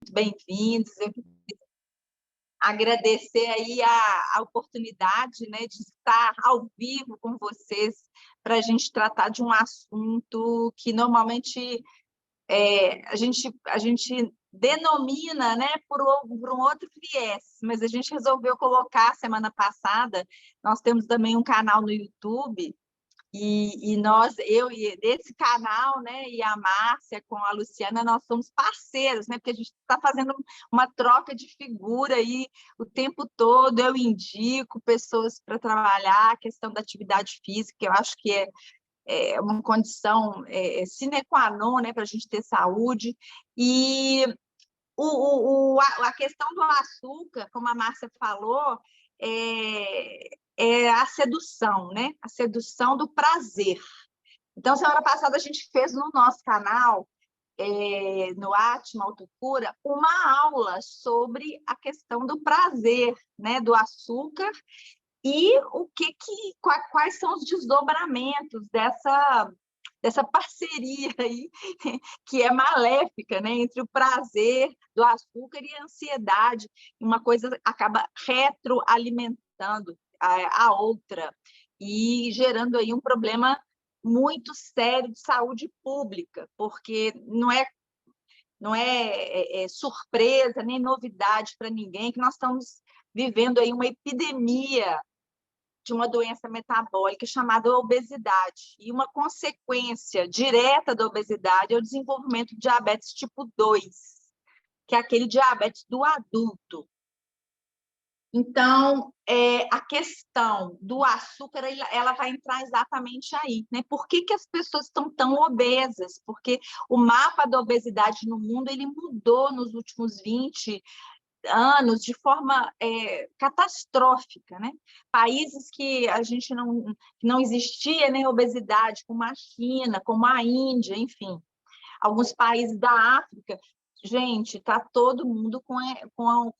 bem-vindos. Eu queria agradecer aí a oportunidade, né, de estar ao vivo com vocês para a gente tratar de um assunto que normalmente a gente denomina, né, por um outro viés, mas a gente resolveu colocar semana passada. Nós temos também um canal no YouTube. Eu e desse canal, né, e a Márcia com a Luciana, nós somos parceiros, né, porque a gente está fazendo uma troca de figura aí o tempo todo. Eu indico pessoas para trabalhar a questão da atividade física, que eu acho que é uma condição sine qua non, né, para a gente ter saúde. E a questão do açúcar, como a Márcia falou, é a sedução, né? A sedução do prazer. Então, semana passada, a gente fez no nosso canal, no Atma Autocura, uma aula sobre a questão do prazer, né? Do açúcar e quais são os desdobramentos dessa parceria aí, que é maléfica, né, entre o prazer do açúcar e a ansiedade. Uma coisa acaba retroalimentando a outra e gerando aí um problema muito sério de saúde pública, porque não é surpresa nem novidade para ninguém que nós estamos vivendo aí uma epidemia de uma doença metabólica chamada obesidade. E uma consequência direta da obesidade é o desenvolvimento de diabetes tipo 2, que é aquele diabetes do adulto. Então, a questão do açúcar, ela vai entrar exatamente aí, né? Por que as pessoas estão tão obesas? Porque o mapa da obesidade no mundo ele mudou nos últimos 20 anos de forma catastrófica, né? Países que a gente não existia nem obesidade, como a China, como a Índia, enfim, alguns países da África. Gente, está todo mundo com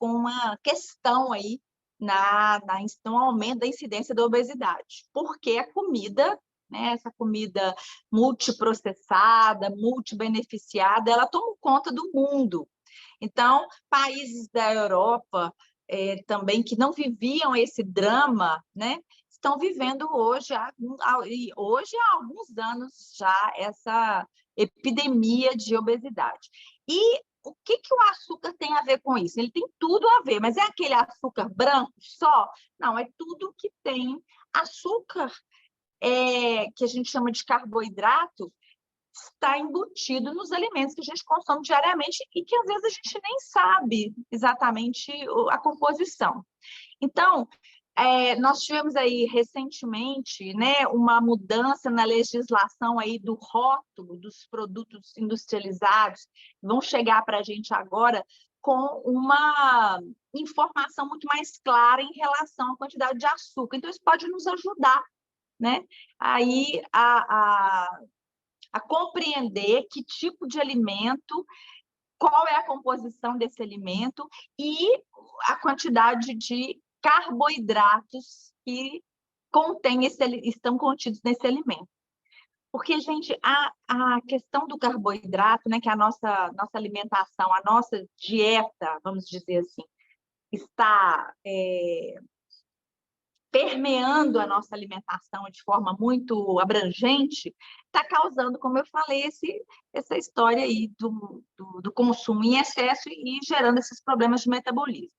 uma questão aí no aumento da incidência da obesidade, porque a comida, né, essa comida multiprocessada, multibeneficiada, ela toma conta do mundo. Então, países da Europa também que não viviam esse drama, né, estão vivendo hoje há alguns anos já essa epidemia de obesidade. E o que o açúcar tem a ver com isso? Ele tem tudo a ver, mas é aquele açúcar branco só? Não, é tudo que tem açúcar, que a gente chama de carboidrato, está embutido nos alimentos que a gente consome diariamente e que às vezes a gente nem sabe exatamente a composição. Então, nós tivemos aí recentemente, né, uma mudança na legislação aí do rótulo dos produtos industrializados, vão chegar para a gente agora com uma informação muito mais clara em relação à quantidade de açúcar. Então, isso pode nos ajudar, né, aí a compreender que tipo de alimento, qual é a composição desse alimento e a quantidade de carboidratos que estão contidos nesse alimento. Porque, gente, a questão do carboidrato, né, que a nossa alimentação, a nossa dieta, vamos dizer assim, está permeando a nossa alimentação de forma muito abrangente, está causando, como eu falei, essa história aí do consumo em excesso e gerando esses problemas de metabolismo.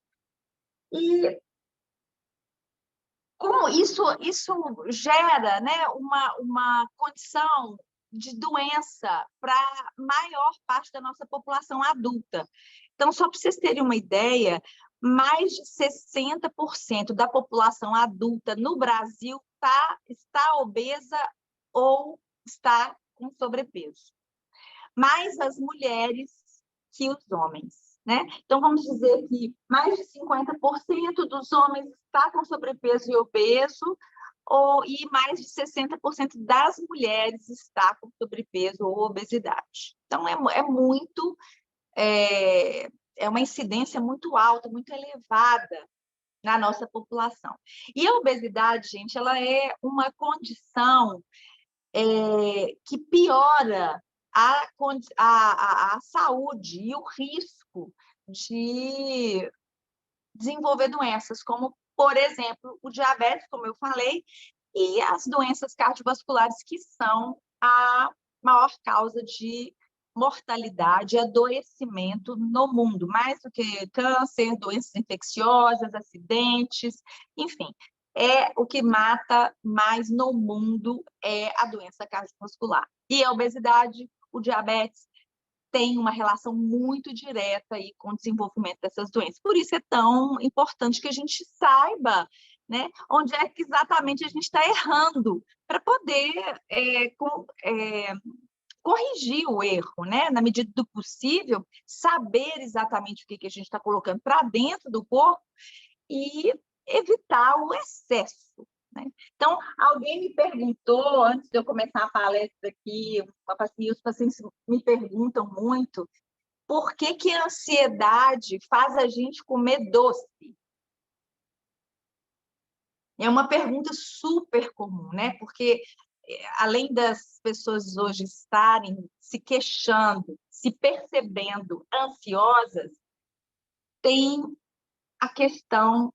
E como isso gera, né, uma condição de doença para a maior parte da nossa população adulta. Então, só para vocês terem uma ideia, mais de 60% da população adulta no Brasil está obesa ou está com sobrepeso. Mais as mulheres que os homens, né? Então, vamos dizer que mais de 50% dos homens está com sobrepeso e obeso, e mais de 60% das mulheres está com sobrepeso ou obesidade. Então, é uma incidência muito alta, muito elevada na nossa população. E a obesidade, gente, ela é uma condição que piora a saúde e o risco de desenvolver doenças, como, por exemplo, o diabetes, como eu falei, e as doenças cardiovasculares, que são a maior causa de mortalidade e adoecimento no mundo, mais do que câncer, doenças infecciosas, acidentes, enfim. O que mata mais no mundo é a doença cardiovascular. E a obesidade, o diabetes, tem uma relação muito direta aí com o desenvolvimento dessas doenças. Por isso é tão importante que a gente saiba, né, onde é que exatamente a gente está errando, para poder corrigir o erro, né? Na medida do possível, saber exatamente o que a gente está colocando para dentro do corpo e evitar o excesso, né? Então, alguém me perguntou, antes de eu começar a palestra aqui, os pacientes me perguntam muito, por que a ansiedade faz a gente comer doce? É uma pergunta super comum, né? Porque além das pessoas hoje estarem se queixando, se percebendo ansiosas, tem a questão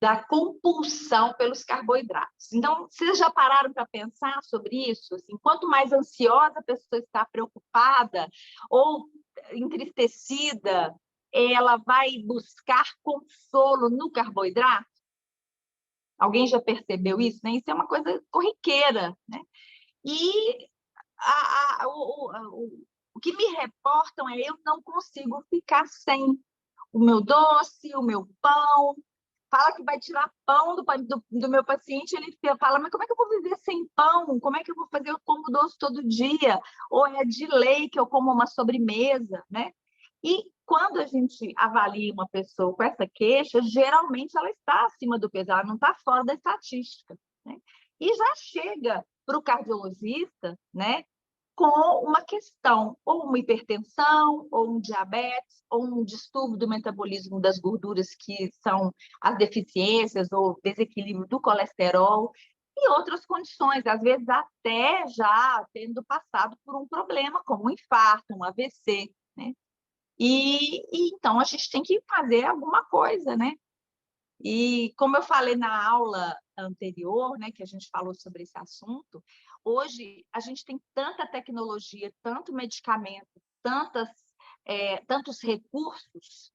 da compulsão pelos carboidratos. Então, vocês já pararam para pensar sobre isso? Assim, quanto mais ansiosa a pessoa está, preocupada ou entristecida, ela vai buscar consolo no carboidrato? Alguém já percebeu isso? Né? Isso é uma coisa corriqueira, né? E o que me reportam é eu não consigo ficar sem o meu doce, o meu pão. Fala que vai tirar pão do meu paciente, ele fala, mas como é que eu vou viver sem pão? Como é que eu vou fazer? Eu como doce todo dia? Ou é de lei que eu como uma sobremesa, né? E quando a gente avalia uma pessoa com essa queixa, geralmente ela está acima do peso, ela não está fora da estatística, né? E já chega para o cardiologista, né, com uma questão, ou uma hipertensão, ou um diabetes, ou um distúrbio do metabolismo das gorduras, que são as deficiências ou desequilíbrio do colesterol, e outras condições, às vezes até já tendo passado por um problema, como um infarto, um AVC, né? E então a gente tem que fazer alguma coisa, né? E como eu falei na aula anterior, né, que a gente falou sobre esse assunto, hoje a gente tem tanta tecnologia, tanto medicamento, tantos recursos,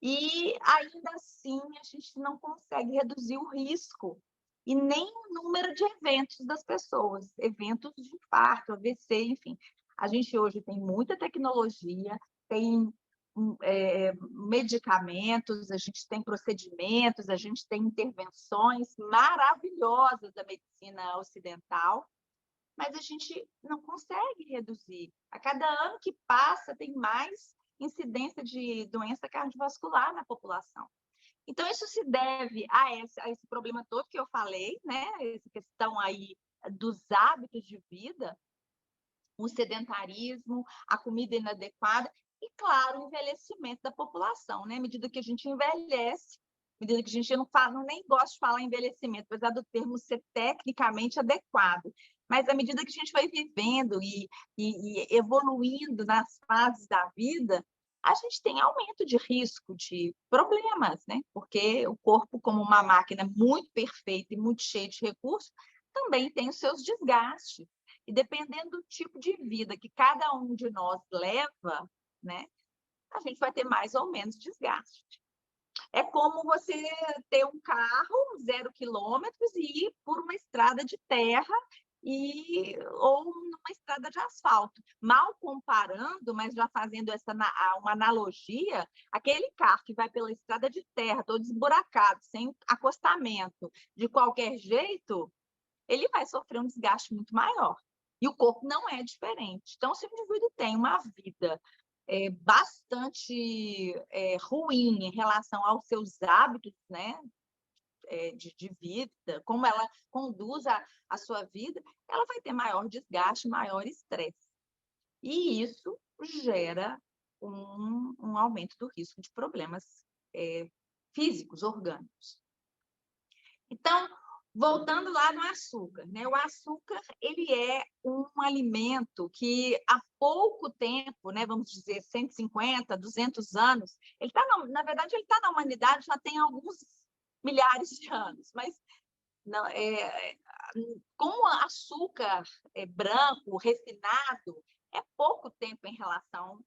e ainda assim a gente não consegue reduzir o risco e nem o número de eventos das pessoas, eventos de infarto, AVC, enfim. A gente hoje tem muita tecnologia, tem medicamentos, a gente tem procedimentos, a gente tem intervenções maravilhosas da medicina ocidental, mas a gente não consegue reduzir. A cada ano que passa, tem mais incidência de doença cardiovascular na população. Então, isso se deve a esse problema todo que eu falei, né? Essa questão aí dos hábitos de vida, o sedentarismo, a comida inadequada e, claro, o envelhecimento da população, né? À medida que a gente envelhece, à medida que a gente não fala, nem gosta de falar envelhecimento, apesar do termo ser tecnicamente adequado, mas à medida que a gente vai vivendo e evoluindo nas fases da vida, a gente tem aumento de risco de problemas, né? Porque o corpo, como uma máquina muito perfeita e muito cheia de recursos, também tem os seus desgastes. E dependendo do tipo de vida que cada um de nós leva, né, a gente vai ter mais ou menos desgaste. É como você ter um carro 0 quilômetros e ir por uma estrada de terra ou numa estrada de asfalto. Mal comparando, mas já fazendo uma analogia, aquele carro que vai pela estrada de terra, todo esburacado, sem acostamento, de qualquer jeito, ele vai sofrer um desgaste muito maior. E o corpo não é diferente. Então, se o indivíduo tem uma vida bastante ruim em relação aos seus hábitos, né, de vida, como ela conduz a sua vida, ela vai ter maior desgaste, maior estresse. E isso gera um aumento do risco de problemas físicos, orgânicos. Então, Voltando lá no açúcar, né? O açúcar, ele é um alimento que há pouco tempo, né, vamos dizer 150, 200 anos, ele tá na verdade, ele está na humanidade já tem alguns milhares de anos, mas não, com o açúcar branco, refinado, é pouco tempo em relação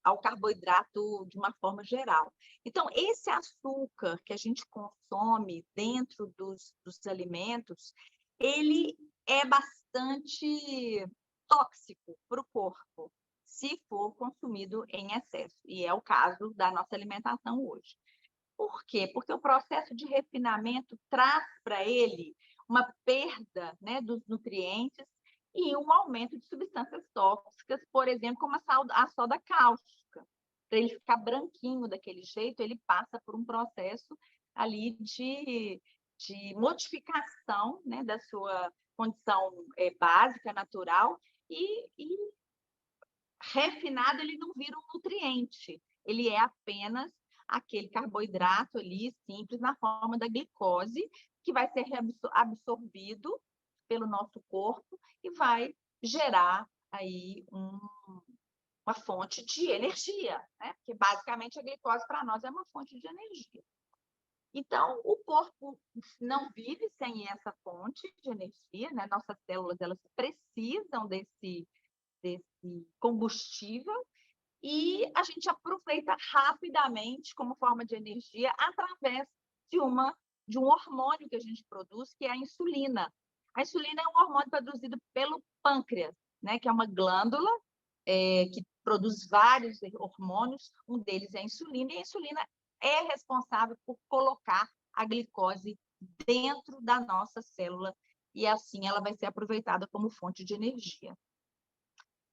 ao carboidrato de uma forma geral. Então, esse açúcar que a gente consome dentro dos alimentos, ele é bastante tóxico para o corpo, se for consumido em excesso, e é o caso da nossa alimentação hoje. Por quê? Porque o processo de refinamento traz para ele uma perda, né, dos nutrientes e um aumento de substâncias tóxicas, por exemplo, como a soda cáustica. Para ele ficar branquinho daquele jeito, ele passa por um processo ali de modificação, né, da sua condição básica, natural, e refinado ele não vira um nutriente, ele é apenas aquele carboidrato ali simples na forma da glicose que vai ser absorvido pelo nosso corpo e vai gerar aí uma fonte de energia, né? Porque basicamente a glicose para nós é uma fonte de energia. Então, o corpo não vive sem essa fonte de energia, né? Nossas células elas precisam desse combustível e a gente aproveita rapidamente como forma de energia através de um hormônio que a gente produz, que é a insulina. A insulina é um hormônio produzido pelo pâncreas, né, que é uma glândula que produz vários hormônios, um deles é a insulina, e a insulina é responsável por colocar a glicose dentro da nossa célula, e assim ela vai ser aproveitada como fonte de energia.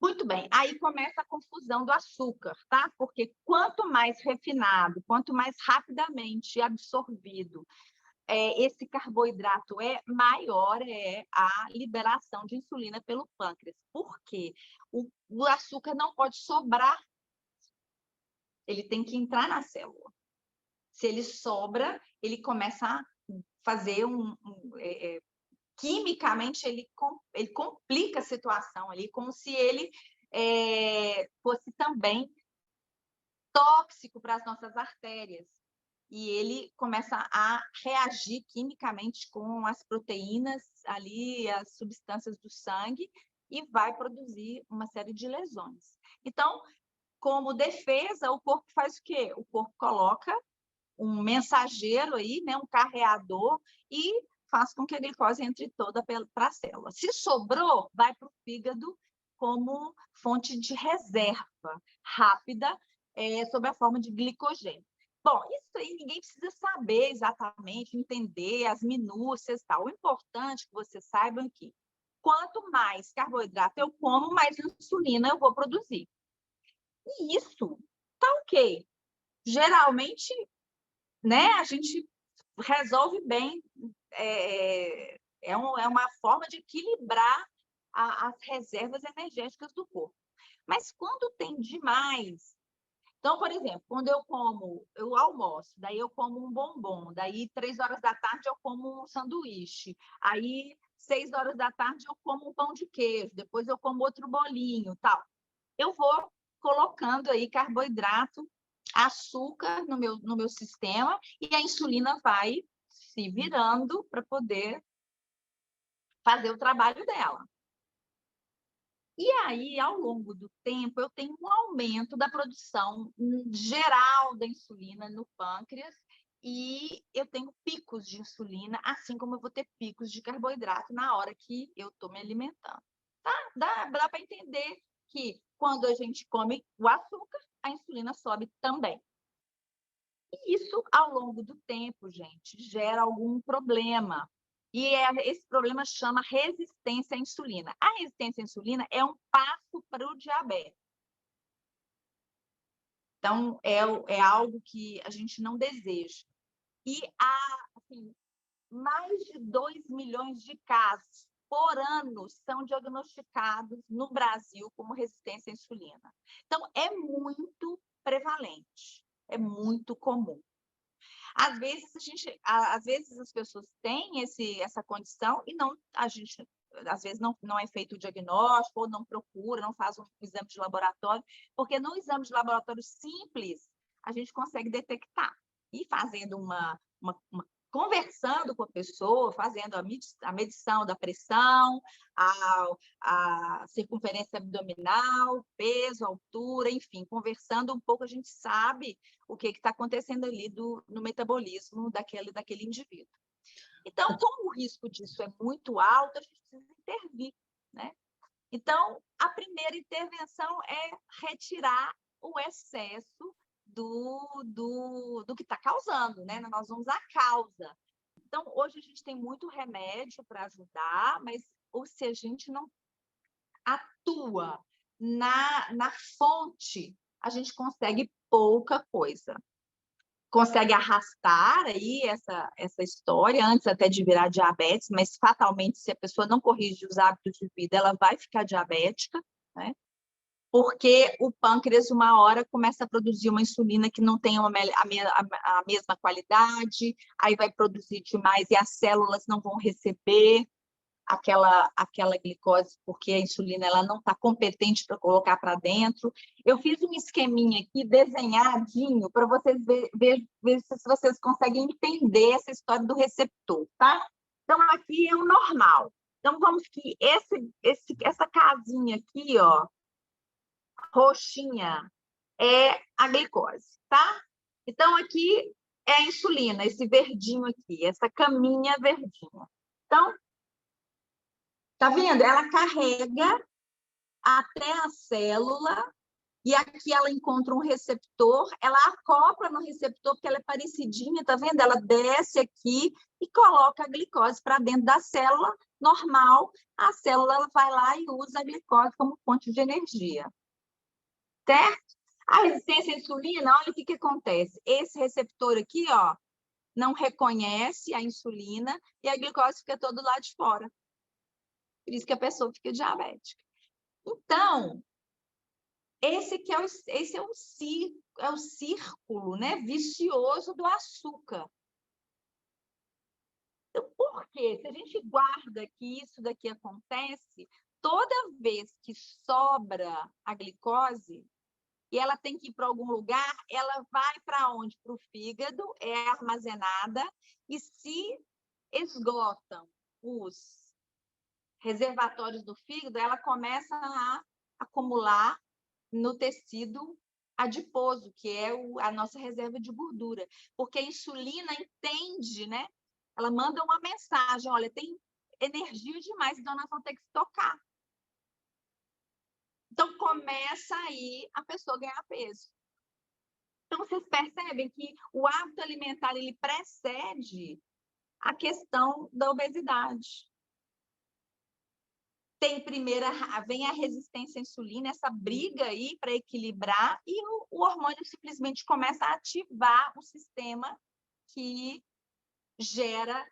Muito bem, aí começa a confusão do açúcar, tá? Porque quanto mais refinado, quanto mais rapidamente absorvido esse carboidrato é, maior é a liberação de insulina pelo pâncreas. Por quê? O açúcar não pode sobrar, ele tem que entrar na célula. Se ele sobra, ele começa a fazer quimicamente ele complica a situação ali, como se ele fosse também tóxico para as nossas artérias. E ele começa a reagir quimicamente com as proteínas ali, as substâncias do sangue, e vai produzir uma série de lesões. Então, como defesa, o corpo faz o quê? O corpo coloca um mensageiro aí, né, um carreador, e faz com que a glicose entre toda para a célula. Se sobrou, vai para o fígado como fonte de reserva rápida, sob a forma de glicogênio. Bom, isso aí ninguém precisa saber exatamente, entender as minúcias e tal. O importante que vocês saibam que quanto mais carboidrato eu como, mais insulina eu vou produzir. E isso tá ok. Geralmente, né, a gente resolve bem, é uma forma de equilibrar as reservas energéticas do corpo. Mas quando tem demais, então, por exemplo, quando eu almoço, daí eu como um bombom, daí 3 horas da tarde eu como um sanduíche, aí 6 horas da tarde eu como um pão de queijo, depois eu como outro bolinho, tal. Eu vou colocando aí carboidrato, açúcar no meu sistema e a insulina vai se virando para poder fazer o trabalho dela. E aí, ao longo do tempo, eu tenho um aumento da produção geral da insulina no pâncreas e eu tenho picos de insulina, assim como eu vou ter picos de carboidrato na hora que eu estou me alimentando. Tá? Dá para entender que quando a gente come o açúcar, a insulina sobe também. E isso, ao longo do tempo, gente, gera algum problema. E esse problema chama resistência à insulina. A resistência à insulina é um passo para o diabetes. Então, é algo que a gente não deseja. E há assim, mais de 2 milhões de casos por ano são diagnosticados no Brasil como resistência à insulina. Então, é muito prevalente, é muito comum. Às vezes as pessoas têm essa condição e às vezes não é feito o diagnóstico, ou não procura, não faz um exame de laboratório, porque no exame de laboratório simples, a gente consegue detectar. E fazendo conversando com a pessoa, fazendo a medição da pressão, a circunferência abdominal, peso, altura, enfim, conversando um pouco, a gente sabe o que está acontecendo ali no metabolismo daquele indivíduo. Então, como o risco disso é muito alto, a gente precisa intervir, né? Então, a primeira intervenção é retirar o excesso do que está causando, né? Nós vamos à causa. Então, hoje a gente tem muito remédio para ajudar, mas ou se a gente não atua na fonte, a gente consegue pouca coisa. Consegue arrastar aí essa história antes até de virar diabetes, mas fatalmente, se a pessoa não corrige os hábitos de vida, ela vai ficar diabética, né? Porque o pâncreas, uma hora, começa a produzir uma insulina que não tem a mesma qualidade, aí vai produzir demais e as células não vão receber aquela glicose, porque a insulina ela não está competente para colocar para dentro. Eu fiz um esqueminha aqui, desenhadinho, para vocês ver se vocês conseguem entender essa história do receptor, tá? Então, aqui é o normal. Então, vamos que essa casinha aqui, ó, roxinha, é a glicose, tá? Então, aqui é a insulina, esse verdinho aqui, essa caminha verdinha. Então, tá vendo? Ela carrega até a célula e aqui ela encontra um receptor, ela acopla no receptor porque ela é parecidinha, tá vendo? Ela desce aqui e coloca a glicose para dentro da célula normal. A célula ela vai lá e usa a glicose como fonte de energia. Certo? A resistência à insulina, olha o que acontece. Esse receptor aqui, ó, não reconhece a insulina e a glicose fica todo lá de fora. Por isso que a pessoa fica diabética. Então, esse é o círculo, né, vicioso do açúcar. Então, por quê? Se a gente guarda que isso daqui acontece, toda vez que sobra a glicose e ela tem que ir para algum lugar, ela vai para onde? Para o fígado, é armazenada, e se esgotam os reservatórios do fígado, ela começa a acumular no tecido adiposo, que é a nossa reserva de gordura. Porque a insulina entende, né? Ela manda uma mensagem, olha, tem energia demais, então nós vamos ter que estocar. Então, começa aí a pessoa ganhar peso. Então, vocês percebem que o hábito alimentar, ele precede a questão da obesidade. Vem a resistência à insulina, essa briga aí para equilibrar, e o hormônio simplesmente começa a ativar o sistema que gera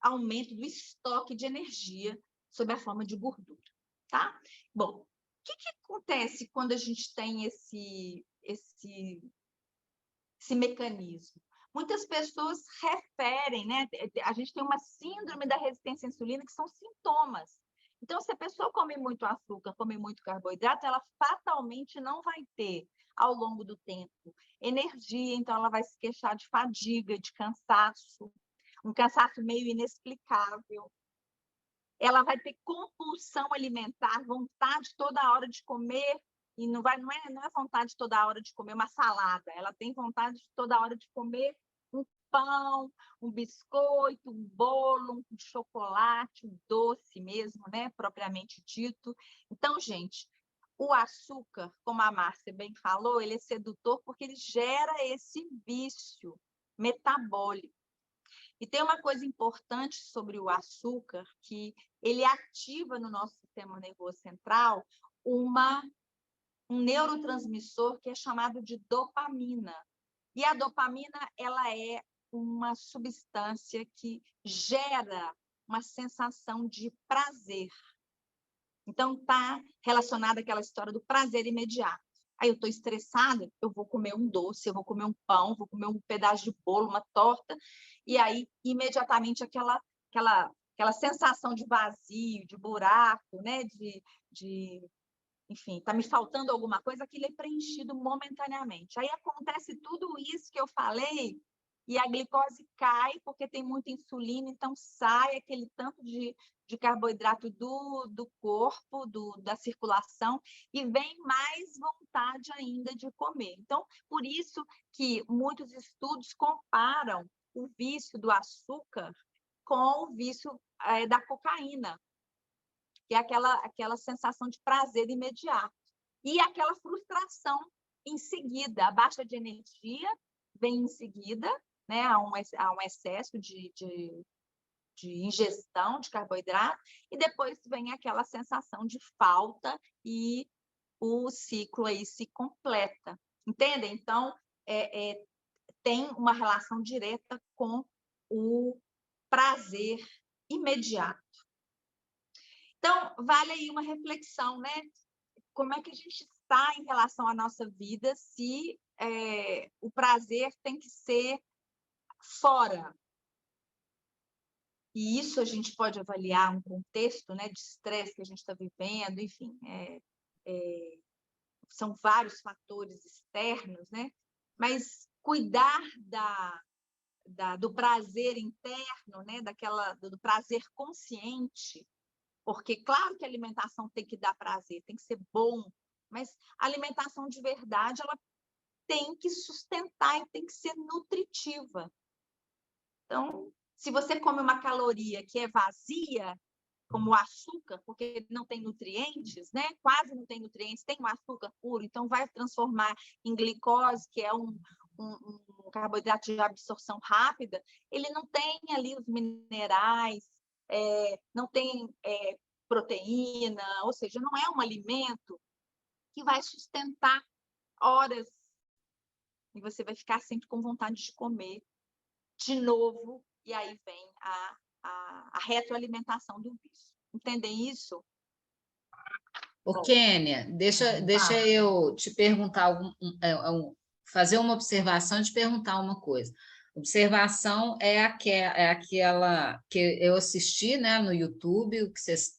aumento do estoque de energia sob a forma de gordura, tá? Bom, o que acontece quando a gente tem esse mecanismo? Muitas pessoas referem, né? A gente tem uma síndrome da resistência à insulina, que são sintomas. Então, se a pessoa come muito açúcar, come muito carboidrato, ela fatalmente não vai ter, ao longo do tempo, energia, então ela vai se queixar de fadiga, de cansaço, um cansaço meio inexplicável. Ela vai ter compulsão alimentar, vontade toda hora de comer, e não é vontade toda hora de comer uma salada, ela tem vontade toda hora de comer um pão, um biscoito, um bolo, um chocolate, um doce mesmo, né, propriamente dito. Então, gente, o açúcar, como a Márcia bem falou, ele é sedutor porque ele gera esse vício metabólico. E tem uma coisa importante sobre o açúcar, que ele ativa no nosso sistema nervoso central um neurotransmissor que é chamado de dopamina. E a dopamina, ela é uma substância que gera uma sensação de prazer. Então, está relacionada àquela história do prazer imediato. Aí eu estou estressada, eu vou comer um doce, eu vou comer um pão, vou comer um pedaço de bolo, uma torta, e aí, imediatamente, aquela sensação de vazio, de buraco, né? Enfim, está me faltando alguma coisa, aquilo é preenchido momentaneamente. Aí acontece tudo isso que eu falei, e a glicose cai, porque tem muita insulina, então sai aquele tanto de carboidrato do corpo, da circulação, e vem mais vontade ainda de comer. Então, por isso que muitos estudos comparam o vício do açúcar com o vício da cocaína, que é aquela sensação de prazer imediato. E aquela frustração em seguida, a baixa de energia vem em seguida, né, há um excesso de ingestão de carboidrato, e depois vem aquela sensação de falta e o ciclo aí se completa. Entendem? Então, tem uma relação direta com o prazer imediato. Então, vale aí uma reflexão, né? Como é que a gente está em relação à nossa vida, se o prazer tem que ser fora. E isso a gente pode avaliar um contexto, né, de estresse que a gente está vivendo, enfim, são vários fatores externos, né? Mas cuidar do prazer interno, né, do prazer consciente, porque claro que a alimentação tem que dar prazer, tem que ser bom, mas a alimentação de verdade, ela tem que sustentar e tem que ser nutritiva. Então, se você come uma caloria que é vazia, como o açúcar, porque não tem nutrientes, né? Quase não tem nutrientes, tem um açúcar puro, então vai transformar em glicose, que é um carboidrato de absorção rápida, ele não tem ali os minerais, não tem proteína, ou seja, não é um alimento que vai sustentar horas e você vai ficar sempre com vontade de comer de novo, e aí vem a retroalimentação do vício. Entendem isso? Ô, Kênia, deixa eu te perguntar, fazer uma observação e te perguntar uma coisa. Observação é aquela que eu assisti, né, no YouTube, o que vocês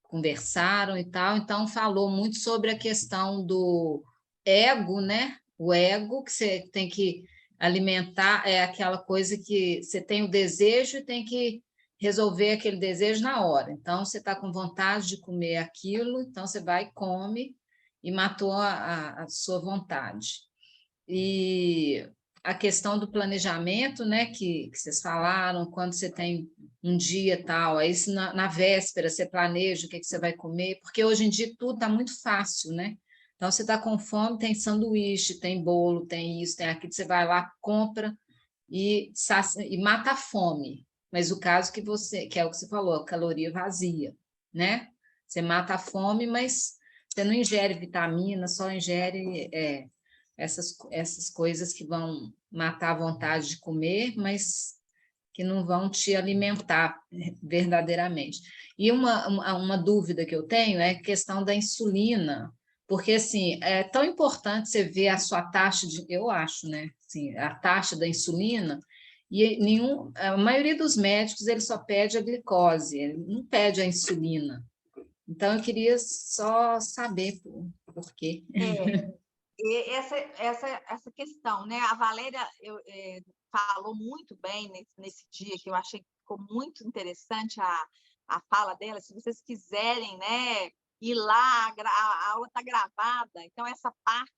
conversaram e tal, então falou muito sobre a questão do ego, né? O ego que você tem que alimentar é aquela coisa que você tem o desejo e tem que resolver aquele desejo na hora. Então, você está com vontade de comer aquilo, então você vai e come e matou a sua vontade. E a questão do planejamento, né, que vocês falaram, quando você tem um dia tal, aí na véspera você planeja o que você vai comer, porque hoje em dia tudo está muito fácil, né? Então, você está com fome, tem sanduíche, tem bolo, tem isso, tem aquilo, você vai lá, compra e mata a fome. Mas o caso que é o que você falou, a caloria vazia, né? Você mata a fome, mas você não ingere vitamina, só ingere essas coisas que vão matar a vontade de comer, mas que não vão te alimentar verdadeiramente. E uma dúvida que eu tenho é a questão da insulina, porque assim, é tão importante você ver a sua taxa eu acho, né? Assim, a taxa da insulina, e a maioria dos médicos ele só pede a glicose, ele não pede a insulina. Então, eu queria só saber por quê. E essa questão, né? A Valéria falou muito bem nesse dia, que eu achei que ficou muito interessante a fala dela. Se vocês quiserem, né, ir lá, a aula está gravada, então essa parte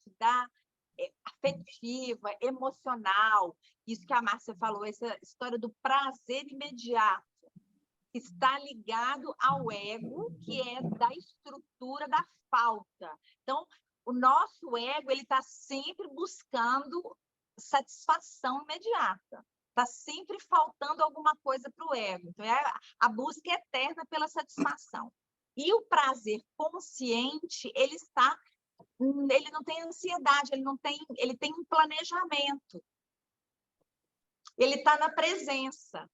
afetiva, emocional, isso que a Márcia falou, essa história do prazer imediato, está ligado ao ego, que é da estrutura da falta. Então, o nosso ego ele está sempre buscando satisfação imediata. Está sempre faltando alguma coisa para o ego. Então, é a busca eterna pela satisfação. E o prazer consciente, ele não tem ansiedade, ele tem um planejamento. Ele está na presença.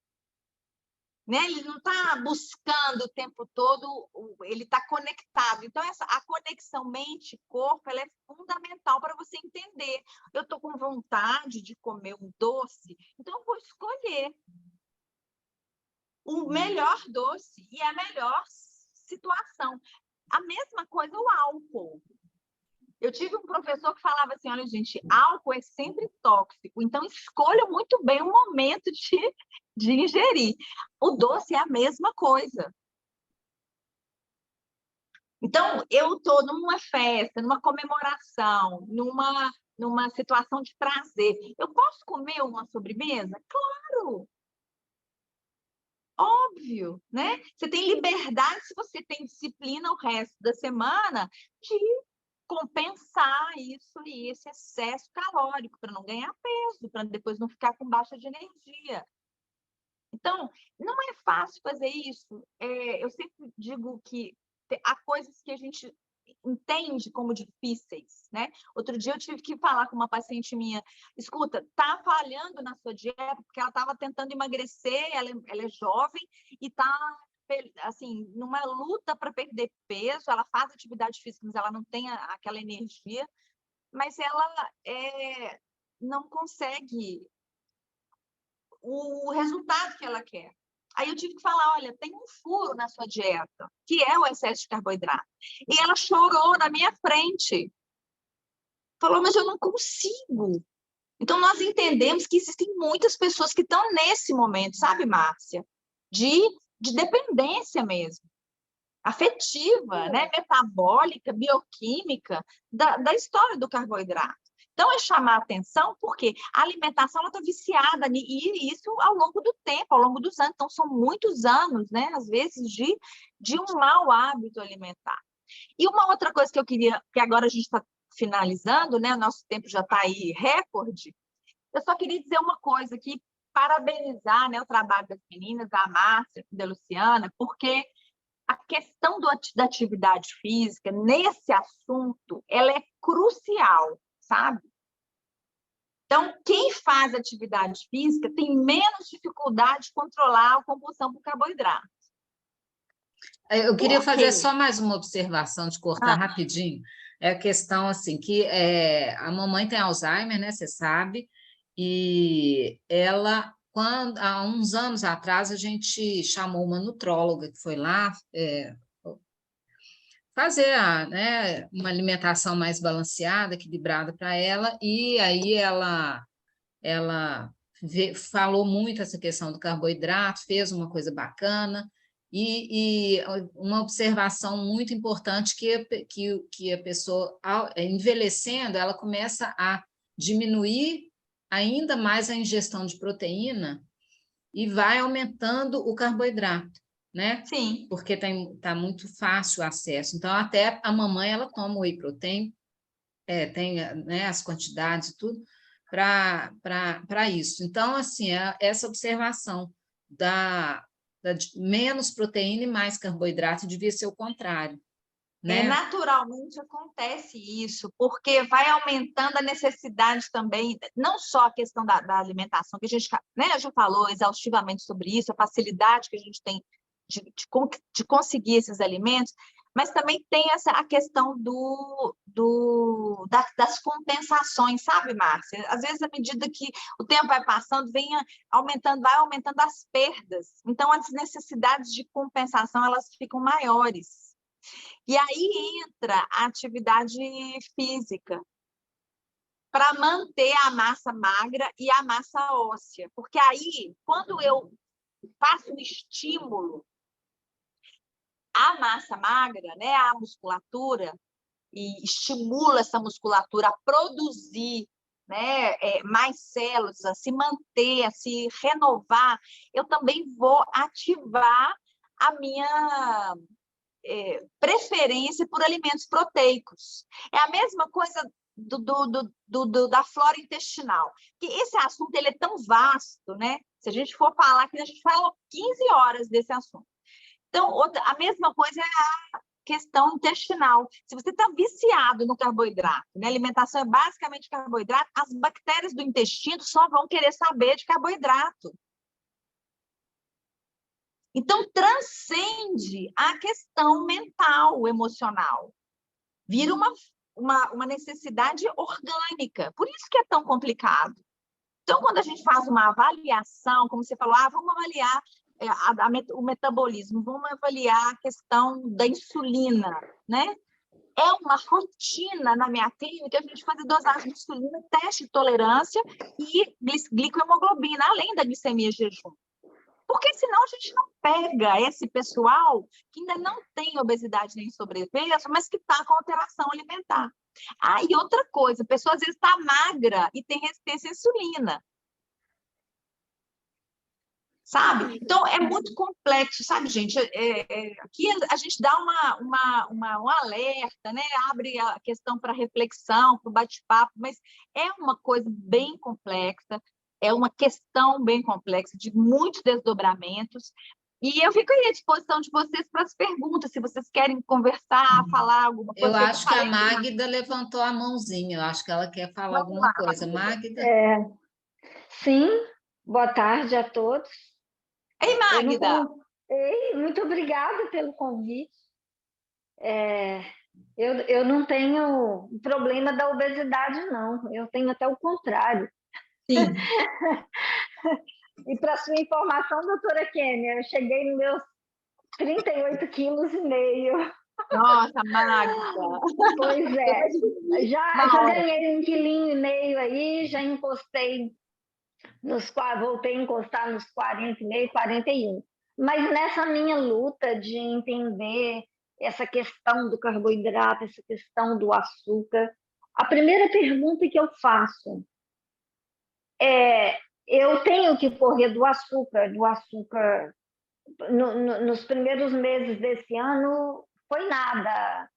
né? Ele não está buscando o tempo todo, ele está conectado. Então, a conexão mente-corpo, ela é fundamental para você entender. Eu estou com vontade de comer um doce, então eu vou escolher o melhor doce e a melhor situação. A mesma coisa o álcool. Eu tive um professor que falava assim, olha, gente, álcool é sempre tóxico, então escolha muito bem o momento de ingerir. O doce é a mesma coisa. Então, eu estou numa festa, numa comemoração, numa situação de prazer. Eu posso comer uma sobremesa? Claro! Óbvio, né? Você tem liberdade, se você tem disciplina o resto da semana, de compensar isso e esse excesso calórico, para não ganhar peso, para depois não ficar com baixa de energia. Então, não é fácil fazer isso. Eu sempre digo que há coisas que a gente entende como difíceis, né? Outro dia eu tive que falar com uma paciente minha, escuta, tá falhando na sua dieta, porque ela estava tentando emagrecer, ela é jovem e está assim, numa luta para perder peso, ela faz atividade física, mas ela não tem aquela energia, mas ela não consegue o resultado que ela quer. Aí eu tive que falar, olha, tem um furo na sua dieta, que é o excesso de carboidrato. E ela chorou na minha frente. Falou, mas eu não consigo. Então, nós entendemos que existem muitas pessoas que estão nesse momento, sabe, Márcia? De dependência mesmo. Afetiva, né? Metabólica, bioquímica, da história do carboidrato. Então, é chamar a atenção porque a alimentação está viciada, e isso ao longo do tempo, ao longo dos anos. Então, são muitos anos, né? Às vezes, de um mau hábito alimentar. E uma outra coisa que eu queria, que agora a gente está finalizando, né? O nosso tempo já está aí recorde. Eu só queria dizer uma coisa aqui, parabenizar, né, o trabalho das meninas, da Márcia, da Luciana, porque a questão da atividade física, nesse assunto, ela é crucial, sabe? Então, quem faz atividade física tem menos dificuldade de controlar a compulsão por carboidrato. Eu queria fazer só mais uma observação, de cortar rapidinho. É a questão, assim, que a mamãe tem Alzheimer, né, você sabe, e ela, há uns anos atrás, a gente chamou uma nutróloga que foi lá fazer né, uma alimentação mais balanceada, equilibrada para ela, e aí ela falou muito essa questão do carboidrato, fez uma coisa bacana, e uma observação muito importante que a pessoa, envelhecendo, ela começa a diminuir ainda mais a ingestão de proteína e vai aumentando o carboidrato, né? Sim. Porque tá muito fácil o acesso. Então, até a mamãe, ela toma whey protein, tem, né, as quantidades e tudo, para isso. Então, assim, essa observação da menos proteína e mais carboidrato devia ser o contrário, né? Naturalmente acontece isso, porque vai aumentando a necessidade também, não só a questão da alimentação, que a gente, né, já falou exaustivamente sobre isso, a facilidade que a gente tem de conseguir esses alimentos, mas também tem a questão das compensações, sabe, Márcia? Às vezes, à medida que o tempo vai passando, vai aumentando as perdas. Então, as necessidades de compensação, elas ficam maiores. E aí entra a atividade física para manter a massa magra e a massa óssea. Porque aí, quando eu faço um estímulo à massa magra, né, à musculatura, e estimula essa musculatura a produzir, né, mais células, a se manter, a se renovar, eu também vou ativar a minha preferência por alimentos proteicos. É a mesma coisa da flora intestinal. Que esse assunto ele é tão vasto, né? Se a gente for falar aqui, a gente fala 15 horas desse assunto. Então, a mesma coisa é a questão intestinal. Se você está viciado no carboidrato, né? A alimentação é basicamente carboidrato, as bactérias do intestino só vão querer saber de carboidrato. Então, transcende a questão mental, emocional. Vira uma necessidade orgânica. Por isso que é tão complicado. Então, quando a gente faz uma avaliação, como você falou, vamos avaliar o metabolismo, vamos avaliar a questão da insulina, né? É uma rotina na minha clínica a gente fazer dosagem de insulina, teste de tolerância e glicohemoglobina, além da glicemia jejum. Porque senão a gente não pega esse pessoal que ainda não tem obesidade nem sobrepeso, mas que está com alteração alimentar. E outra coisa, a pessoa às vezes está magra e tem resistência à insulina. Sabe? Então, é muito complexo, sabe, gente? Aqui a gente dá um alerta, né? Abre a questão para reflexão, para o bate-papo, mas é uma coisa bem complexa, é uma questão bem complexa, de muitos desdobramentos, e eu fico aí à disposição de vocês para as perguntas, se vocês querem conversar, falar alguma coisa. Eu acho que a Magda levantou a mãozinha, eu acho que ela quer falar alguma coisa. Magda? Sim, boa tarde a todos. Ei, Magda! Ei, muito obrigada pelo convite. Eu não tenho problema da obesidade, não. Eu tenho até o contrário. Sim. E para sua informação, doutora Kênia, eu cheguei nos meus 38,5 quilos. Nossa, Magda! Pois é. Já ganhei 1,5 quilos aí, já encostei voltei a encostar nos 40,5, 41. Mas nessa minha luta de entender essa questão do carboidrato, essa questão do açúcar, a primeira pergunta que eu faço eu tenho que correr do açúcar. Nos primeiros meses desse ano, foi nada.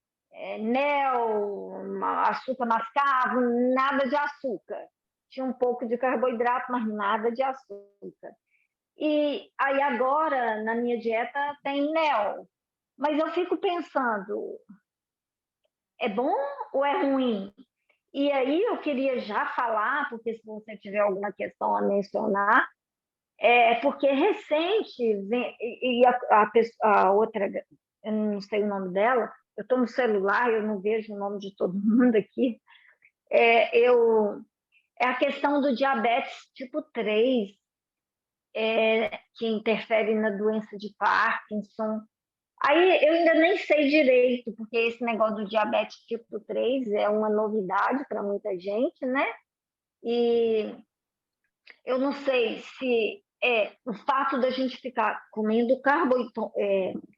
Açúcar mascavo, nada de açúcar. Tinha um pouco de carboidrato, mas nada de açúcar. E aí agora, na minha dieta, tem mel. Mas eu fico pensando, é bom ou é ruim? E aí eu queria já falar, porque se você tiver alguma questão a mencionar, porque recente, e a outra, eu não sei o nome dela, eu estou no celular, eu não vejo o nome de todo mundo aqui, é a questão do diabetes tipo 3, que interfere na doença de Parkinson. Aí eu ainda nem sei direito, porque esse negócio do diabetes tipo 3 é uma novidade para muita gente, né? E eu não sei se o fato da gente ficar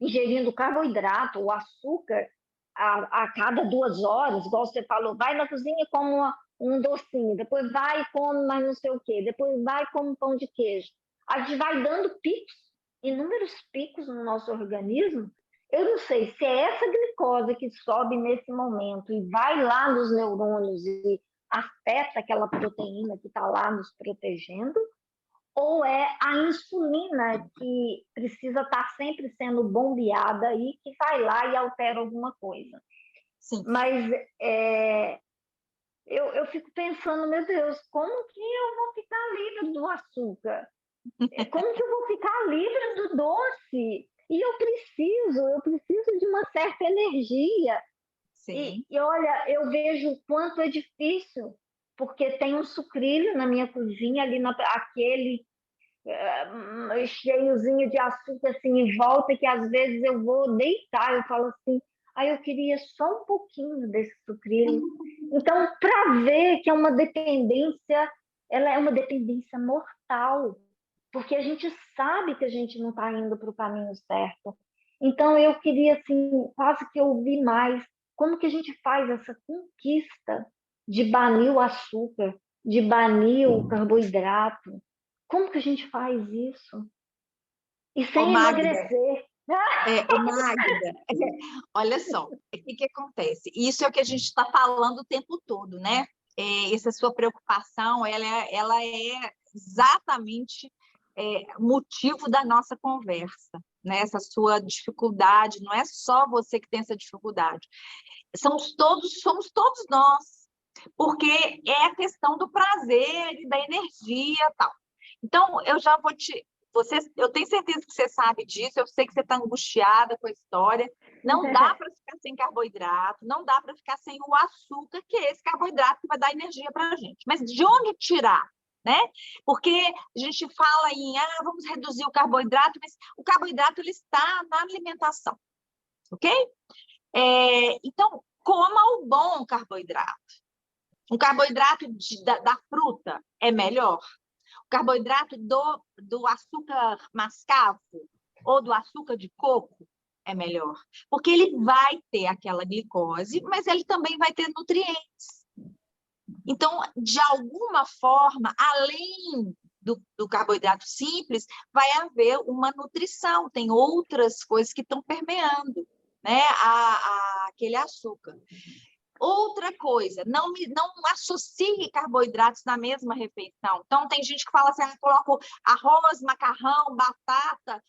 ingerindo carboidrato ou açúcar a cada 2 horas, igual você falou, vai na cozinha e come um docinho, depois vai e come mais não sei o quê, depois vai e come pão de queijo. A gente vai dando picos, inúmeros picos no nosso organismo. Eu não sei se é essa glicose que sobe nesse momento e vai lá nos neurônios e afeta aquela proteína que está lá nos protegendo, ou é a insulina que precisa estar sempre sendo bombeada e que vai lá e altera alguma coisa. Sim. Mas eu fico pensando, meu Deus, como que eu vou ficar livre do açúcar? Como que eu vou ficar livre do doce? E eu preciso de uma certa energia. Sim. E olha, eu vejo o quanto é difícil, porque tem um sucrilho na minha cozinha, ali aquele cheiozinho de açúcar assim em volta, que às vezes eu vou deitar, eu falo assim, eu queria só um pouquinho desse sucrilho. Então, para ver que é uma dependência, ela é uma dependência mortal, porque a gente sabe que a gente não está indo para o caminho certo. Então, eu queria, assim, quase que ouvir mais como que a gente faz essa conquista de banir o açúcar, de banir o carboidrato. Como que a gente faz isso? E sem emagrecer. Magda, olha só, o que acontece? Isso é o que a gente está falando o tempo todo, né? Essa sua preocupação, ela é exatamente motivo da nossa conversa, né? Essa sua dificuldade, não é só você que tem essa dificuldade, somos todos nós, porque é a questão do prazer e da energia e tal. Então, eu já vou te eu tenho certeza que você sabe disso, eu sei que você está angustiada com a história. Não dá para ficar sem carboidrato, não dá para ficar sem o açúcar, que é esse carboidrato que vai dar energia para a gente. Mas de onde tirar? Né? Porque a gente fala em, vamos reduzir o carboidrato, mas o carboidrato ele está na alimentação, ok? Então, coma o bom carboidrato. Um carboidrato da fruta é melhor. O carboidrato do açúcar mascavo ou do açúcar de coco é melhor. Porque ele vai ter aquela glicose, mas ele também vai ter nutrientes. Então, de alguma forma, além do carboidrato simples, vai haver uma nutrição. Tem outras coisas que estão permeando, né, aquele açúcar. Outra coisa, não associe carboidratos na mesma refeição. Então, tem gente que fala assim, coloco arroz, macarrão, batata,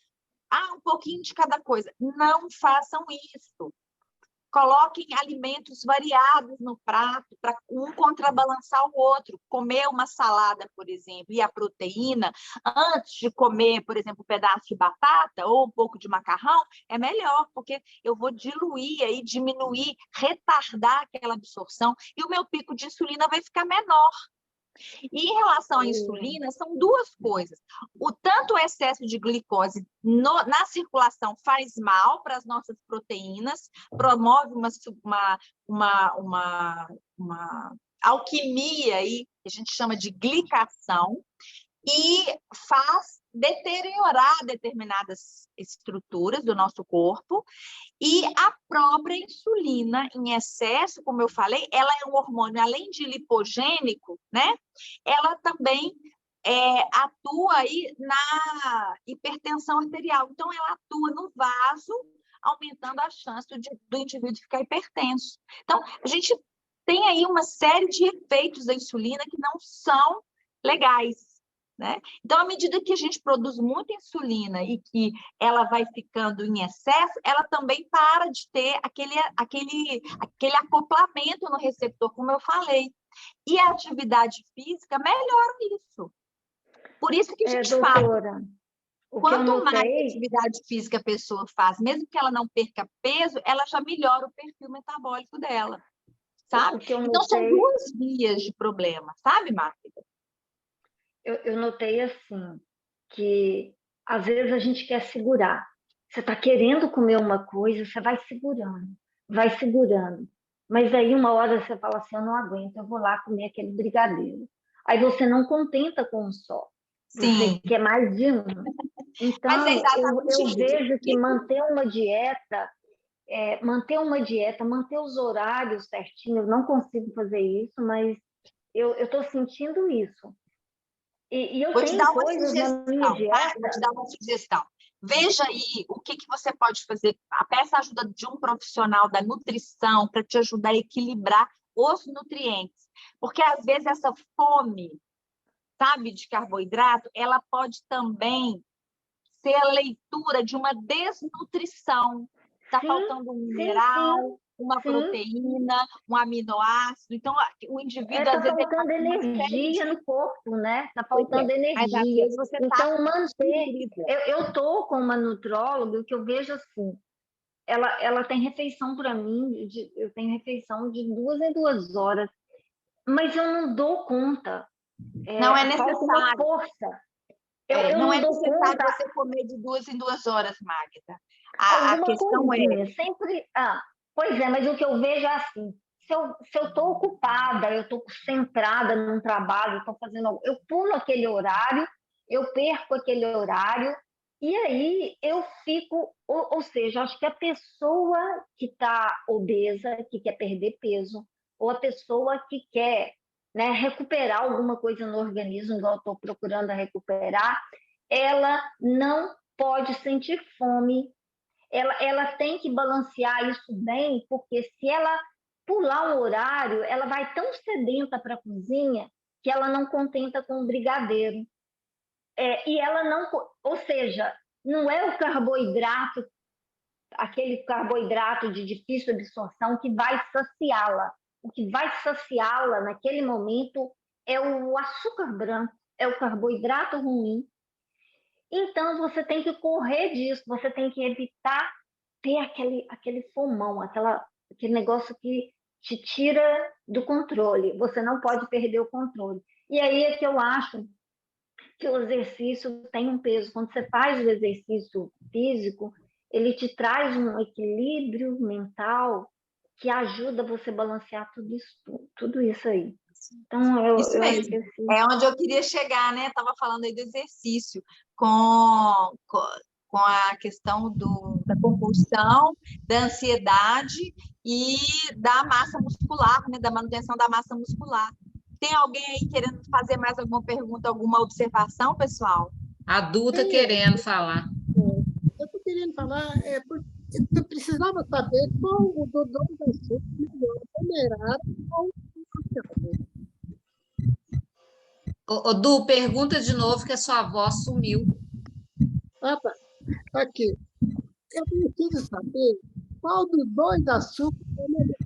um pouquinho de cada coisa. Não façam isso. Coloquem alimentos variados no prato para um contrabalançar o outro. Comer uma salada, por exemplo, e a proteína, antes de comer, por exemplo, um pedaço de batata ou um pouco de macarrão, é melhor, porque eu vou diluir, aí, diminuir, retardar aquela absorção e o meu pico de insulina vai ficar menor. E em relação à insulina, são duas coisas. Tanto o excesso de glicose na circulação faz mal para as nossas proteínas, promove uma alquimia aí, que a gente chama de glicação, e faz deteriorar determinadas estruturas do nosso corpo. E a própria insulina, em excesso, como eu falei, ela é um hormônio, além de lipogênico, né? Ela também atua aí na hipertensão arterial. Então, ela atua no vaso, aumentando a chance do indivíduo ficar hipertenso. Então, a gente tem aí uma série de efeitos da insulina que não são legais. Né? Então, à medida que a gente produz muita insulina e que ela vai ficando em excesso, ela também para de ter aquele acoplamento no receptor, como eu falei. E a atividade física melhora isso. Por isso que a gente doutora, fala. Quanto mais atividade física a pessoa faz, mesmo que ela não perca peso, ela já melhora o perfil metabólico dela. Sabe? Então, são duas vias de problema, sabe, Márcia? Eu notei assim, que às vezes a gente quer segurar. Você está querendo comer uma coisa, você vai segurando. Mas aí uma hora você fala assim, eu não aguento, eu vou lá comer aquele brigadeiro. Aí você não contenta com um só. Sim. Você quer mais de um. Então, eu vejo que manter uma dieta, manter os horários certinhos, eu não consigo fazer isso, mas eu estou sentindo isso. E eu tenho coisas na minha dieta. Vou te dar uma sugestão. Veja aí o que você pode fazer. Peça a ajuda de um profissional da nutrição para te ajudar a equilibrar os nutrientes. Porque, às vezes, essa fome, sabe, de carboidrato, ela pode também ser a leitura de uma desnutrição. Está faltando um mineral, uma proteína, um aminoácido. Então, o indivíduo... Está faltando energia no corpo, né? Está faltando energia. Então, manter... Eu estou com uma nutróloga, o que eu vejo assim, ela tem refeição para mim, eu tenho refeição de 2 em 2 horas, mas eu não dou conta. Não é necessário. Falta uma força. Não é necessário você comer de 2 em 2 horas, Magda. A questão sempre... pois é, mas o que eu vejo é assim, se eu estou ocupada, eu estou centrada num trabalho, estou fazendo algo, eu pulo aquele horário, eu perco aquele horário, e aí eu fico... Ou seja, acho que a pessoa que está obesa, que quer perder peso, ou a pessoa que quer, né, recuperar alguma coisa no organismo, igual eu estou procurando recuperar, ela não pode sentir fome, ela tem que balancear isso bem, porque se ela pular o horário, ela vai tão sedenta para a cozinha que ela não contenta com o brigadeiro. E ela não... Ou seja, não é o carboidrato, aquele carboidrato de difícil absorção que vai saciá-la. O que vai saciá-la naquele momento é o açúcar branco, é o carboidrato ruim. Então, você tem que correr disso, você tem que evitar ter aquele fumão, aquele negócio que te tira do controle. Você não pode perder o controle. E aí é que eu acho que o exercício tem um peso. Quando você faz o exercício físico, ele te traz um equilíbrio mental que ajuda você a balancear tudo isso aí. Então, Isso eu acho mesmo. que assim, É onde eu queria chegar, né? Estava falando aí do exercício, com a questão da compulsão, da ansiedade e da massa muscular, né? Da manutenção da massa muscular. Tem alguém aí querendo fazer mais alguma pergunta, alguma observação, pessoal? Adulta querendo falar. Eu estou querendo falar, porque eu precisava saber qual o dodô da açúcar melhor, Demerara ou mascavo. Ô, Du, pergunta de novo que a sua voz sumiu. Ah, tá. Aqui. Eu preciso saber qual dos dois açúcares é melhor,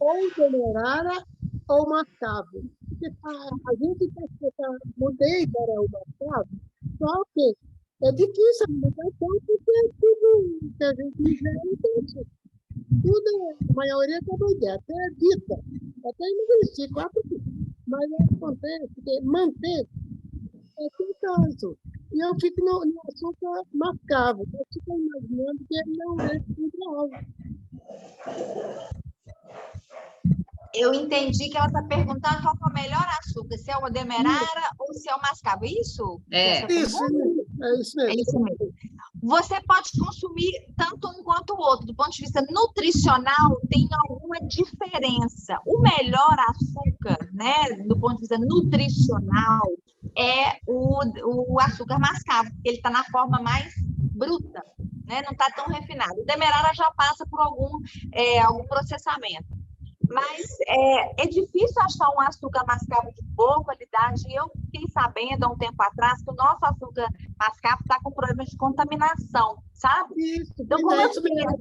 ou Demerara ou mascavo. Porque a gente mudei para o mascavo, só que é difícil a alimentação, porque tudo que a gente ingere tem açúcar. Tudo, a maioria é carboidrato, até evita, até emagrecer 4 quilos. Mas acontece que manter é tentando. E eu fico no açúcar mascavo. Eu fico imaginando que ele não é muito alto. Eu entendi que ela está perguntando qual que é o melhor açúcar, se é o Demerara ou se é o mascavo. Isso? É. Isso, é isso É mesmo. isso mesmo. Você pode consumir tanto um quanto o outro. Do ponto de vista nutricional, tem alguma diferença. O melhor açúcar, né, do ponto de vista nutricional, é o açúcar mascavo, porque ele está na forma mais bruta, né, não está tão refinado. O Demerara já passa por algum processamento. Mas é difícil achar um açúcar mascavo de boa qualidade. Eu fiquei sabendo há um tempo atrás que o nosso açúcar mascavo está com problemas de contaminação, sabe? Isso, Então, como é assim, isso mesmo.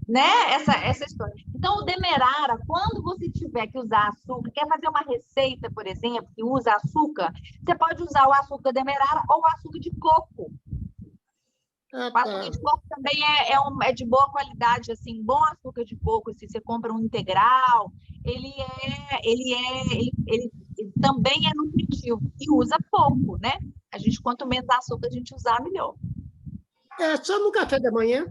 né? Essa história. Então, o Demerara, quando você tiver que usar açúcar, quer fazer uma receita, por exemplo, que usa açúcar, você pode usar o açúcar Demerara ou o açúcar de coco. Ah, O açúcar de coco também é de boa qualidade, assim, bom açúcar de coco, se você compra um integral, ele também é nutritivo e usa pouco, né? A gente, quanto menos açúcar a gente usar, melhor. É só no café da manhã?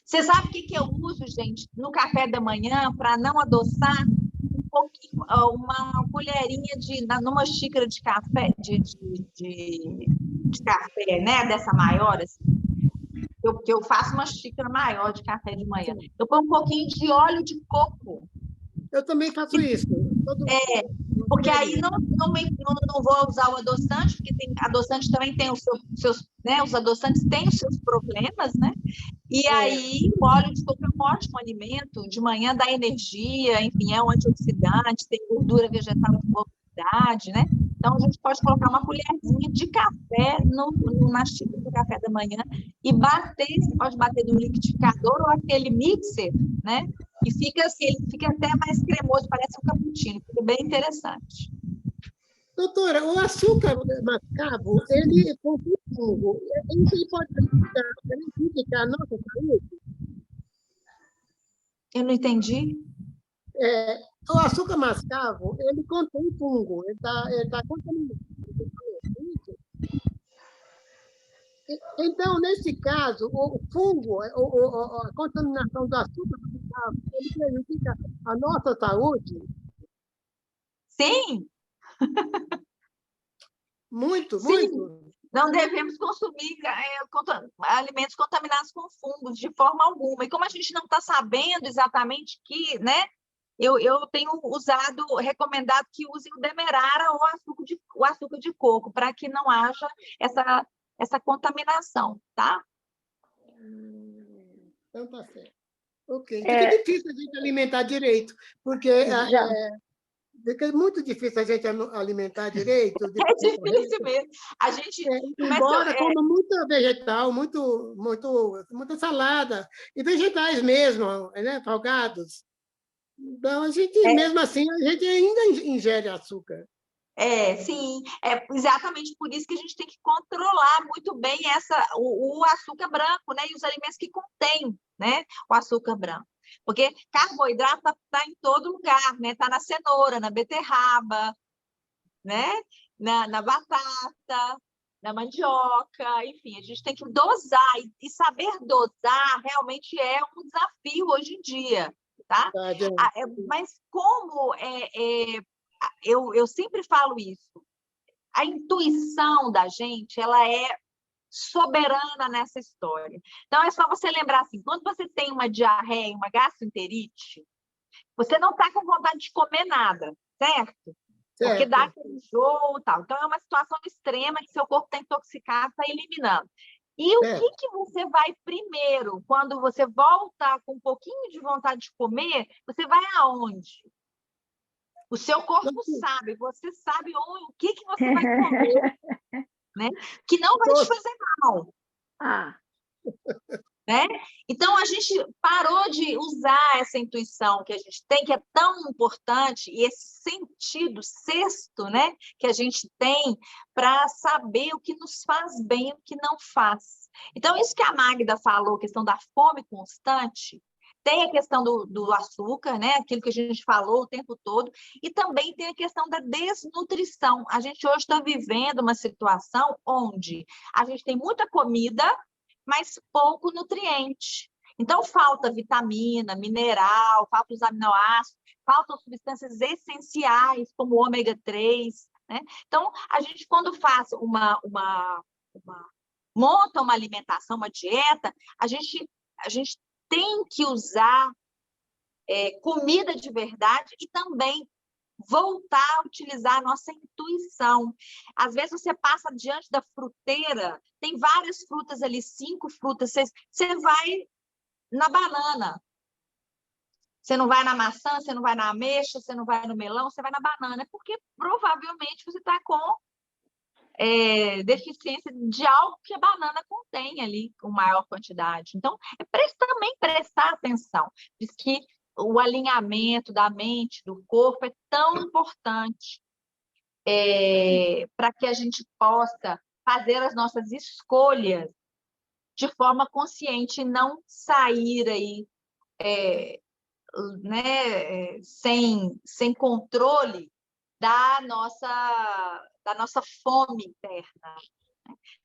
Você sabe o que eu uso, gente, no café da manhã, para não adoçar? Um pouquinho, uma colherinha numa xícara de café, de café, né? Dessa maior, assim. Eu faço uma xícara maior de café de manhã. Eu ponho um pouquinho de óleo de coco. Eu também faço isso. Porque aí não vou usar o adoçante, porque adoçante também tem os seus, né? Os adoçantes têm os seus problemas, né? E aí o óleo de coco é um ótimo alimento, de manhã dá energia, enfim, é um antioxidante, tem gordura vegetal de boa qualidade, né? Então a gente pode colocar uma colherzinha de café na xícara do café da manhã e bater, você pode bater no liquidificador ou aquele mixer, né? E fica assim, ele fica até mais cremoso, parece um cappuccino, fica bem interessante. Doutora, o açúcar mascavo, ele contém fungo. Isso pode prejudicar a nossa saúde? Eu não entendi. O açúcar mascavo, ele contém fungo. Ele tá contaminado. Então, nesse caso, o fungo, a contaminação do açúcar mascavo, ele prejudica a nossa saúde? Sim. Muito, Sim. muito. Não devemos consumir alimentos contaminados com fungos de forma alguma. E como a gente não está sabendo exatamente né? Eu tenho recomendado que usem o Demerara ou o açúcar de coco, para que não haja essa contaminação, tá? Então tá certo. Ok. Fica difícil a gente alimentar direito, porque fica muito difícil a gente alimentar direito. É difícil mesmo. A gente embora coma muita vegetal, muita salada, e vegetais mesmo, né, salgados. Então, mesmo assim, a gente ainda ingere açúcar. Sim, é exatamente por isso que a gente tem que controlar muito bem o açúcar branco, né? E os alimentos que contêm, né, o açúcar branco. Porque carboidrato está em todo lugar, né? Está na cenoura, na beterraba, né? Na batata, na mandioca, enfim, a gente tem que dosar, e saber dosar realmente é um desafio hoje em dia, tá? Mas como eu sempre falo isso, a intuição da gente, ela é soberana nessa história. Então, é só você lembrar assim, quando você tem uma diarreia, uma gastroenterite, você não está com vontade de comer nada, certo? Porque dá aquele enjoo e tal. Então, é uma situação extrema que seu corpo está intoxicado, está eliminando. E o que você vai primeiro? Quando você volta com um pouquinho de vontade de comer, você vai aonde? O seu corpo sabe, você sabe o que você vai comer, né? Que não vai te fazer mal. Né? Então, a gente parou de usar essa intuição que a gente tem, que é tão importante, e esse sentido sexto, né, que a gente tem para saber o que nos faz bem e o que não faz. Então, isso que a Magda falou, a questão da fome constante, tem a questão do açúcar, né, aquilo que a gente falou o tempo todo, e também tem a questão da desnutrição. A gente hoje está vivendo uma situação onde a gente tem muita comida, mas pouco nutriente. Então, falta vitamina, mineral, falta os aminoácidos, faltam substâncias essenciais, como o ômega 3. Né? Então, a gente, quando faz monta uma alimentação, uma dieta, a gente tem que usar comida de verdade e também voltar a utilizar a nossa intuição. Às vezes você passa diante da fruteira, tem várias frutas ali, 5 frutas, você vai na banana. Você não vai na maçã, você não vai na ameixa, você não vai no melão, você vai na banana, porque provavelmente você está com deficiência de algo que a banana contém ali, com maior quantidade. Então, também prestar atenção. Diz que o alinhamento da mente, do corpo, é tão importante para que a gente possa fazer as nossas escolhas de forma consciente e não sair aí sem controle da nossa fome interna.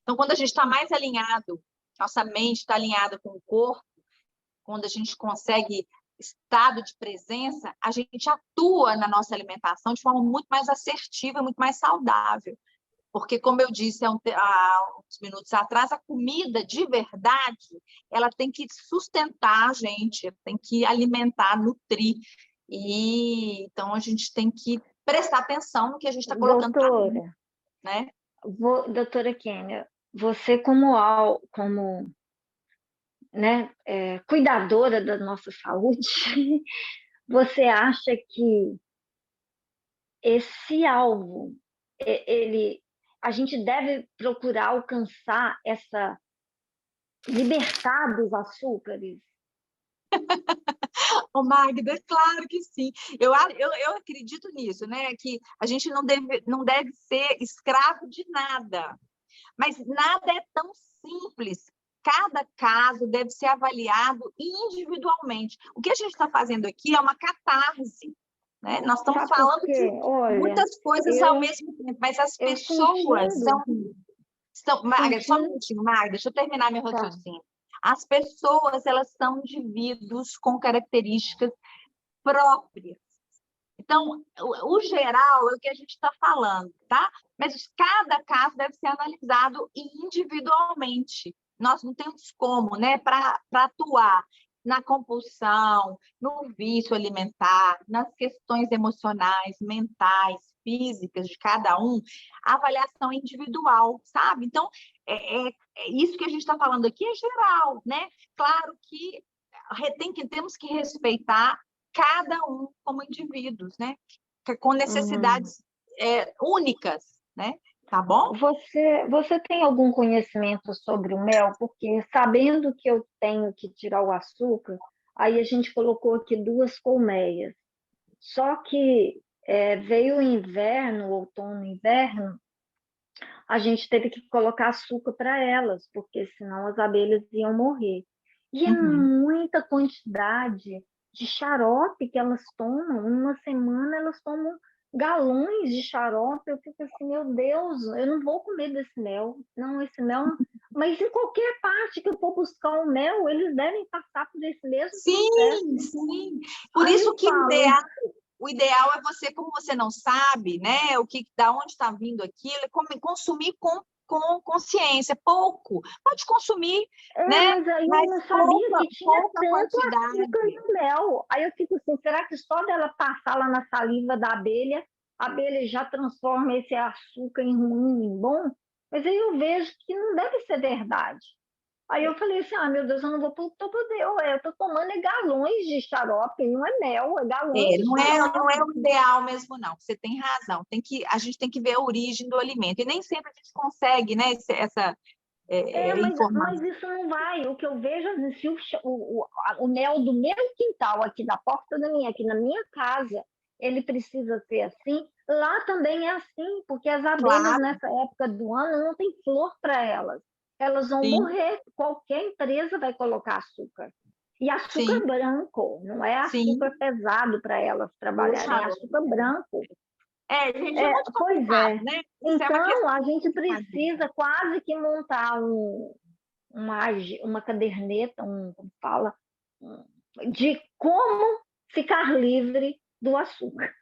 Então, quando a gente está mais alinhado, nossa mente está alinhada com o corpo, quando a gente consegue estado de presença, a gente atua na nossa alimentação de forma muito mais assertiva, muito mais saudável. Porque, como eu disse há uns minutos atrás, a comida de verdade, ela tem que sustentar a gente, tem que alimentar, nutrir. Então, a gente tem que prestar atenção no que a gente está colocando. Doutora, né? Doutora Kênia, você como né, cuidadora da nossa saúde, você acha que esse alvo, a gente deve procurar alcançar libertar dos açúcares? Ô, Magda, claro que sim. Eu acredito nisso, né? Que a gente não deve ser escravo de nada. Mas nada é tão simples. Cada caso deve ser avaliado individualmente. O que a gente está fazendo aqui é uma catarse. Né? Nós estamos falando de muitas coisas ao mesmo tempo, mas as pessoas são... Magda, só um minutinho, Magda, deixa eu terminar meu raciocínio. As pessoas, elas são indivíduos com características próprias. Então, o geral é o que a gente está falando, tá? Mas cada caso deve ser analisado individualmente. Nós não temos como, né, para atuar na compulsão, no vício alimentar, nas questões emocionais, mentais, físicas de cada um, a avaliação individual, sabe? Então, isso que a gente está falando aqui é geral, né? Claro que temos que respeitar cada um como indivíduos, né? Com necessidades únicas, né? Tá bom? Você tem algum conhecimento sobre o mel? Porque sabendo que eu tenho que tirar o açúcar, aí a gente colocou aqui 2 colmeias. Só que veio o inverno, o outono e inverno, a gente teve que colocar açúcar para elas, porque senão as abelhas iam morrer. E é muita quantidade de xarope que elas tomam. Em uma semana, elas tomam galões de xarope. Eu fico assim, meu Deus, eu não vou comer desse mel. Não, esse mel... Mas em qualquer parte que eu for buscar o mel, eles devem passar por esse mesmo processo. Sim. Por Aí isso eu que falo, o ideal é você, como você não sabe, né, da onde está vindo aquilo, é consumir com consciência, pouco. Pode consumir, né? mas aí eu não sabia que tinha tanto açúcar no mel. Aí eu fico assim, será que só dela passar lá na saliva da abelha, a abelha já transforma esse açúcar em ruim, em bom? Mas aí eu vejo que não deve ser verdade. Aí eu falei assim, meu Deus, eu não vou poder, eu estou tomando galões de xarope, não é mel, é galões de xarope. Não é o ideal mesmo, não. Você tem razão. A gente tem que ver a origem do alimento. E nem sempre a gente consegue, né, essa informação. Mas isso não vai. O que eu vejo, se o mel do meu quintal, aqui da porta aqui na minha casa, ele precisa ser assim, lá também é assim, porque as abelhas nessa época do ano não tem flor para elas. Elas vão morrer. Qualquer empresa vai colocar açúcar. E açúcar branco, não é açúcar pesado para elas trabalharem, é açúcar branco. Gente, é muito complicado, né? Então, a gente precisa quase que montar uma caderneta, como fala, de como ficar livre do açúcar.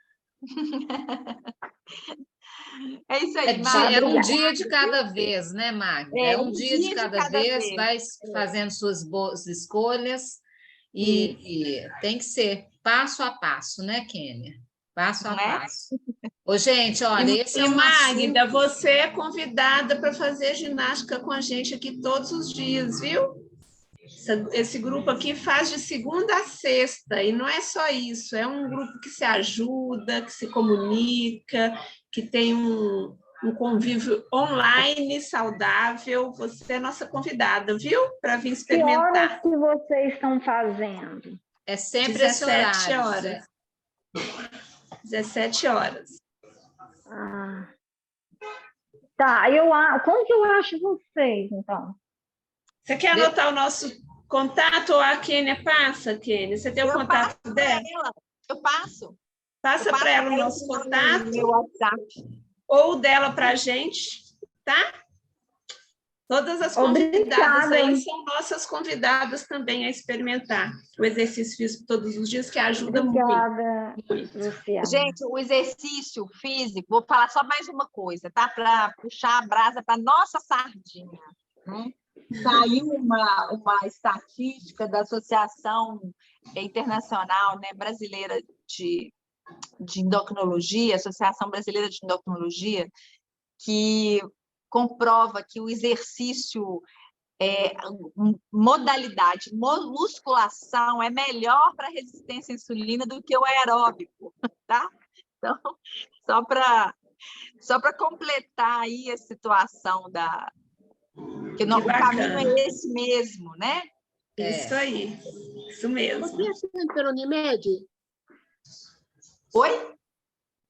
É isso aí, é um dia de cada vez, né, Magda? É um dia de cada vez, vai fazendo suas boas escolhas e tem que ser passo a passo, né, Kênia? Passo a passo. Ô, gente, olha, esse é um Magda, você é convidada para fazer ginástica com a gente aqui todos os dias, viu? Esse grupo aqui faz de segunda a sexta, e não é só isso, é um grupo que se ajuda, que se comunica, que tem um convívio online saudável. Você é nossa convidada, viu? Para vir experimentar. Que horas que vocês estão fazendo? É sempre 17 horas. 17 horas. Tá, como que eu acho vocês, então? Você quer anotar o nosso contato ou a Kênia passa, Kênia? Você tem o contato dela? Eu passo. Passa para ela o nosso contato. Meu WhatsApp. Ou dela para a gente, tá? Todas as convidadas aí são nossas convidadas também a experimentar o exercício físico todos os dias, que ajuda muito. Luciana. Gente, o exercício físico, vou falar só mais uma coisa, tá? Para puxar a brasa para nossa sardinha. Saiu uma estatística da Associação Internacional, né, Brasileira de Endocrinologia, Associação Brasileira de Endocrinologia, que comprova que o exercício, modalidade, musculação é melhor para a resistência à insulina do que o aeróbico, tá? Então, só para completar aí a situação que o caminho é esse mesmo, né? Isso aí, isso mesmo. Você atende pela Unimed? Oi?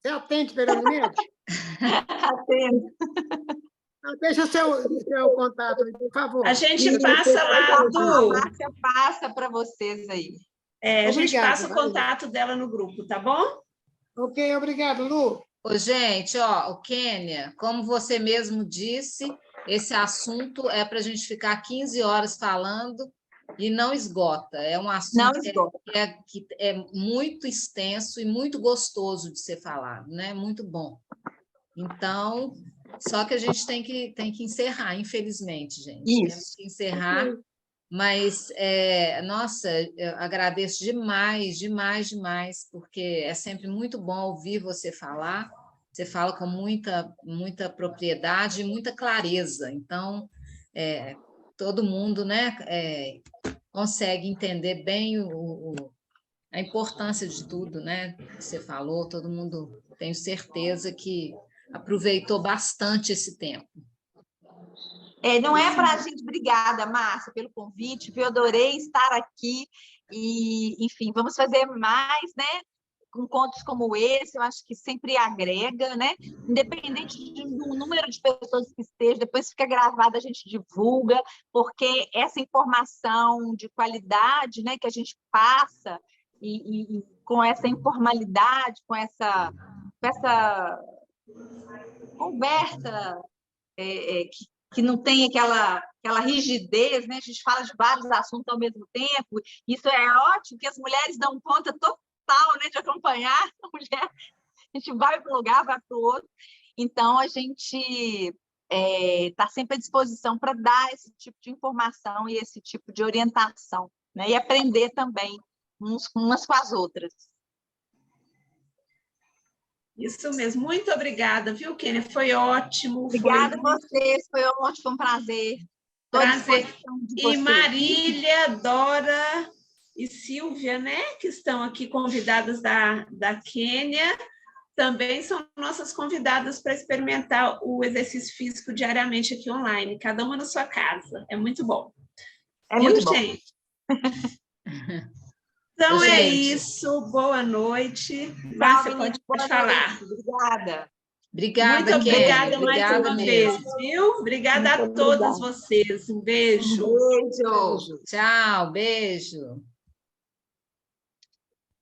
Você atende pela Unimed? Atendo. Deixa seu contato, por favor. A gente passa lá, Du. A Márcia passa para vocês aí. A gente passa o contato dela no grupo, tá bom? Ok, obrigado, Lu. Ô, gente, o Kênia, como você mesmo disse, esse assunto é para a gente ficar 15 horas falando e não esgota. É um assunto que é muito extenso e muito gostoso de ser falado, né? Muito bom. Então, só que a gente tem que encerrar, infelizmente, gente. Temos que encerrar, mas, nossa, eu agradeço demais, demais, demais, porque é sempre muito bom ouvir você falar. Você fala com muita propriedade e muita clareza. Então, todo mundo, né, consegue entender bem a importância de tudo, né, que você falou. Todo mundo, tenho certeza que aproveitou bastante esse tempo. Não é para a gente... Obrigada, Márcia, pelo convite. Eu adorei estar aqui e, enfim, vamos fazer mais, né? encontros como esse, eu acho que sempre agrega, né? Independente do número de pessoas que esteja, depois fica gravado, a gente divulga, porque essa informação de qualidade, né, que a gente passa, e com essa informalidade, com essa conversa que não tem aquela rigidez, né? A gente fala de vários assuntos ao mesmo tempo, isso é ótimo, que as mulheres dão conta total, né, de acompanhar a mulher, a gente vai para um lugar, vai para o outro, então a gente está sempre à disposição para dar esse tipo de informação e esse tipo de orientação, né? E aprender também umas com as outras. Isso mesmo. Muito obrigada, viu, Kênia? Foi ótimo. Obrigada a vocês, foi ótimo, foi um prazer. Prazer. E Marília, Dora e Silvia, né, que estão aqui convidadas da Kênia, também são nossas convidadas para experimentar o exercício físico diariamente aqui online, cada uma na sua casa. É muito bom. Muito bom. Gente? Então é isso. Boa noite. Márcia, pode falar. Obrigada. Obrigada, muito obrigada Kênia. mais uma vez, viu? Obrigada a todas vocês. Um beijo. Um beijo. Tchau, beijo.